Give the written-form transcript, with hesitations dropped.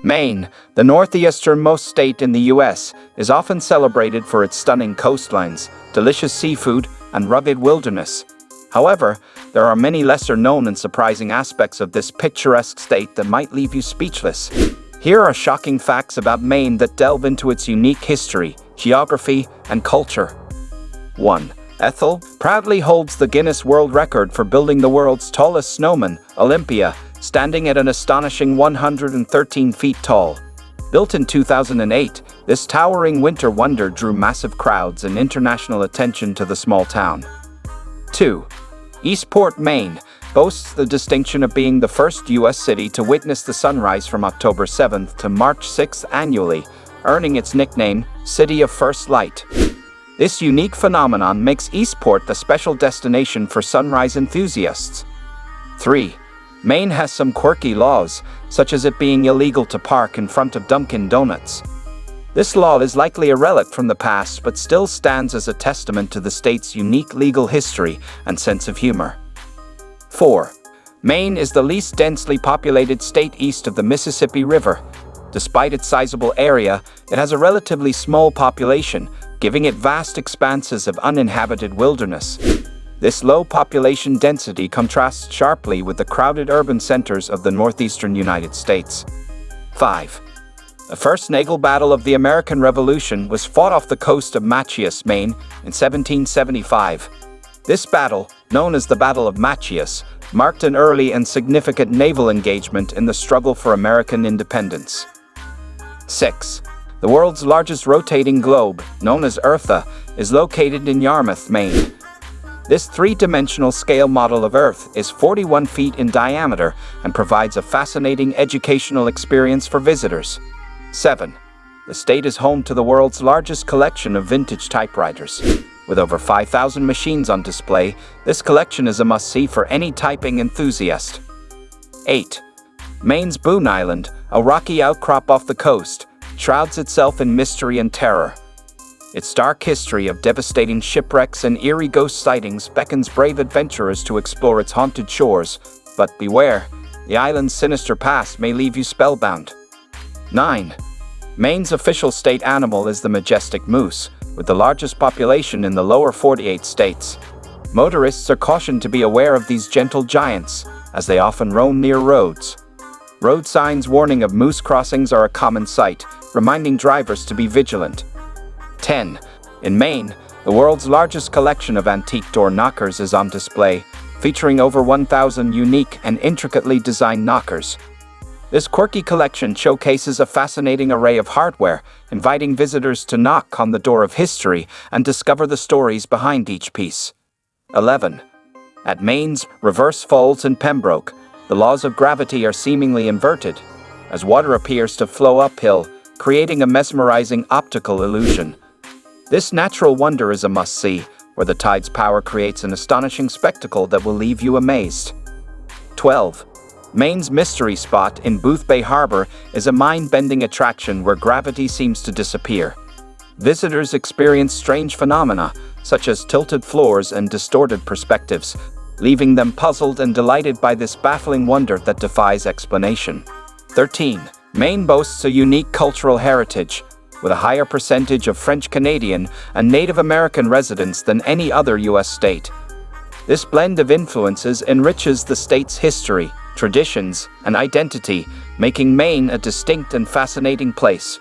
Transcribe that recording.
Maine, the northeasternmost state in the U.S., is often celebrated for its stunning coastlines, delicious seafood, and rugged wilderness. However, there are many lesser-known and surprising aspects of this picturesque state that might leave you speechless. Here are shocking facts about Maine that delve into its unique history, geography, and culture. 1. Ethel proudly holds the Guinness World Record for building the world's tallest snowman, Olympia, standing at an astonishing 113 feet tall. Built in 2008, this towering winter wonder drew massive crowds and international attention to the small town. 2. Eastport, Maine, boasts the distinction of being the first U.S. city to witness the sunrise from October 7th to March 6th annually, earning its nickname, City of First Light. This unique phenomenon makes Eastport the special destination for sunrise enthusiasts. 3. Maine has some quirky laws, such as it being illegal to park in front of Dunkin' Donuts. This law is likely a relic from the past but still stands as a testament to the state's unique legal history and sense of humor. 4. Maine is the least densely populated state east of the Mississippi River. Despite its sizable area, it has a relatively small population, giving it vast expanses of uninhabited wilderness. This low population density contrasts sharply with the crowded urban centers of the northeastern United States. 5. The first naval battle of the American Revolution was fought off the coast of Machias, Maine, in 1775. This battle, known as the Battle of Machias, marked an early and significant naval engagement in the struggle for American independence. 6. The world's largest rotating globe, known as Eartha, is located in Yarmouth, Maine. This three-dimensional scale model of Earth is 41 feet in diameter and provides a fascinating educational experience for visitors. 7. The state is home to the world's largest collection of vintage typewriters. With over 5,000 machines on display, this collection is a must-see for any typing enthusiast. 8. Maine's Boone Island, a rocky outcrop off the coast, shrouds itself in mystery and terror. Its dark history of devastating shipwrecks and eerie ghost sightings beckons brave adventurers to explore its haunted shores, but beware, the island's sinister past may leave you spellbound. 9. Maine's official state animal is the majestic moose, with the largest population in the lower 48 states. Motorists are cautioned to be aware of these gentle giants, as they often roam near roads. Road signs warning of moose crossings are a common sight, reminding drivers to be vigilant. 10. In Maine, the world's largest collection of antique door knockers is on display, featuring over 1,000 unique and intricately designed knockers. This quirky collection showcases a fascinating array of hardware, inviting visitors to knock on the door of history and discover the stories behind each piece. 11. At Maine's Reverse Falls in Pembroke, the laws of gravity are seemingly inverted, as water appears to flow uphill, creating a mesmerizing optical illusion. This natural wonder is a must-see, where the tide's power creates an astonishing spectacle that will leave you amazed. 12. Maine's mystery spot in Boothbay Harbor is a mind-bending attraction where gravity seems to disappear. Visitors experience strange phenomena, such as tilted floors and distorted perspectives, leaving them puzzled and delighted by this baffling wonder that defies explanation. 13. Maine boasts a unique cultural heritage, with a higher percentage of French-Canadian and Native American residents than any other U.S. state. This blend of influences enriches the state's history, traditions, and identity, making Maine a distinct and fascinating place